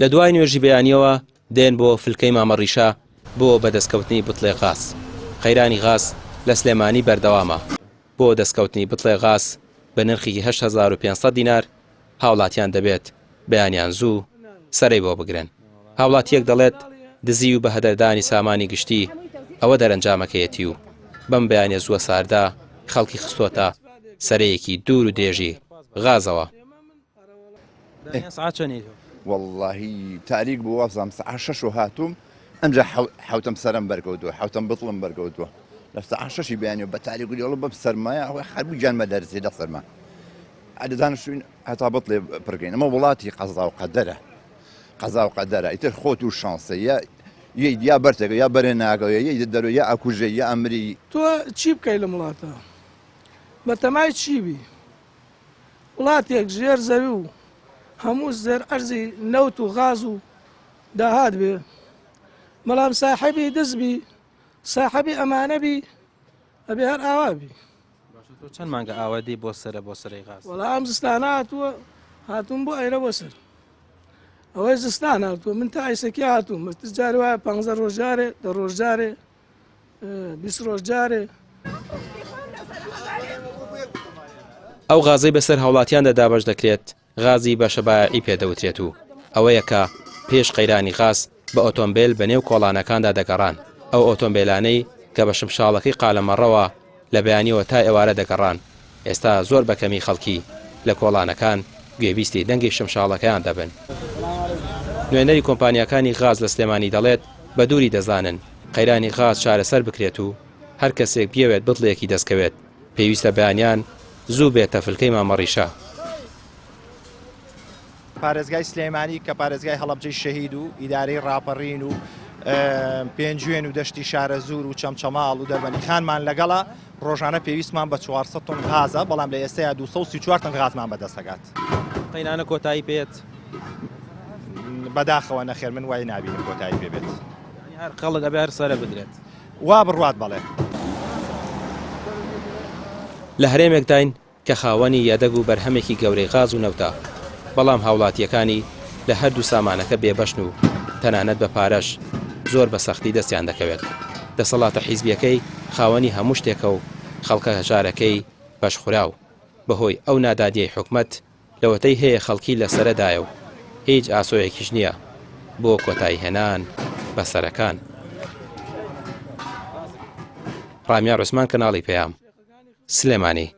لە دوای نوێژی بەیانیەوە دێن بۆ فلکەی مامەڕیشە بۆ بەدەستکەوتنی بتڵێ غاز. قەیرانی غاز لە سلێمانی بەردەوامە. بۆ دەستکەوتنی بتڵێ غاز بە نرخی 8500 دینار هاوڵاتیان دەبێت بەیانیان زوو سەرەی بۆ بگرن. هاوڵاتیەک دەڵێت دزی و بە هەدەردانی سامانی گشتی ئەوە دەرەنجامەکەیەتی و بەم بەیانێ زووە ساردا خەڵکی خستۆتە سەرەیەکی دوور و دێژی غازەوە. واللهی تاریک بوو وەزام سەعات 6 هاتووم ئەمجا حوتم سەرم بەرگەوتووە حوتم بتڵم بەرگەوتووە لە سەعات 6 بەیانی بە تاریک و دیوڵە بەم سەرمایە ئەوەی هەربوو گیانمە دەرزێ لە سەرما دانیشتوین هەتا بتڵێ پڕگەین ئەمە وڵاتی قەزا و قەدەرە قەزا و قەدەرە ئیتر خۆت و شانسە یا بەرتێکە یا بەرێ ناگەوێ یا دەرۆ یا ئەکوژێ یا ئەمری تۆ چی بکەی لە وڵاتە بە تەمای چیبی وڵاتێک ژێر زەوی و هەموو زەر ئەرزی نەوت و غاز و داهات بێ بەڵام ساحەبی دزبی ساحەبی ئەمانەبی ئەبێ هەر ئاوابی. چەند مانگە ئاوادی بۆ سەرەی غاز؟ وەڵام ئەم زستانە هاتووە هاتووم بۆ ئەیرە بۆ سەر ئەوەی زستان هاتووە من تا ئایسەکی هاتووم جارێ وایە 15 ڕۆژارێ 10 ڕۆژارێ 20 ڕۆژجارێ. ئەو غازەی بەسەر هاوڵاتیان دەدابەش دەکرێت غازی بەشەبایعی پێدەوترێت و ئەوەیە کە پێش قەیرانی غاز بە ئۆتۆمبیل بەنێو کۆڵانەکاندا دەگەڕان. ئەو ئۆتۆمبیلانەی کە بە شمشاڵەکەی قالەمەڕەوە لە بەیانیەوە تا ئێوارە دەگەڕان ئێستا زۆر بەکەمی خەڵکی لە کۆڵانەکان گوێبیستی دەنگی شمشاڵەکەیان دەبن. نوێنەری کۆمپانیەکانی غاز لە سلێمانی دەڵێت بە دووری دەزانن قەیرانی غاز چارەسەر بکرێت و هەر کەسێک بێوێت بتڵێکی دەستکەوێت پێویستە بەیانیان زوو بێتە فلکەی مامەڕیشە. پارێزگای سلێمانی کە پارێزگای هەڵەبجەی شەهید و ئیدارەی ڕاپەڕین و پێنجوێن و دەشتی شارە زوور و چەمچەماڵ و دەربەنی خانمان لەگەڵە ڕۆژانە پێویستمان بە 400 تۆن غازە بەڵام لە ئێستایا 234 تن غازمان بەدەستەگات. قەیرانە کۆتایی پێێت بەداخەوە نەخێر من وای نابینم کۆتایی پێبێت هەر خەڵک ئەبێ هەر سەرە بدرێت وا بڕوات بەڵێ. لە هەرێمێکداین کە خاوەنی یادەگ و بەرهەمێکی گەورەی غاز و نەوتە بەڵام هاوڵاتیەکانی لە هەردوو سامانەکە بێبەشن و تەنانەت بە پارەش زۆر بە سەختی دەستیان دەکەوێت. دەسەڵاتە حیزبیەکەی خاوەنی هەموو شتێکە و خەڵکە هەژارەکەی بەشخوراو بەهۆی ئەو نادادیەی حکومەت لەوەتەی هەیە خەڵکی لە سەرەدایە و هیچ ئاسۆیەکیش نییە بۆ کۆتایی هێنان بەسەرەکان. ڕامیار عوسمان کەناڵی پەیام سلێمانی.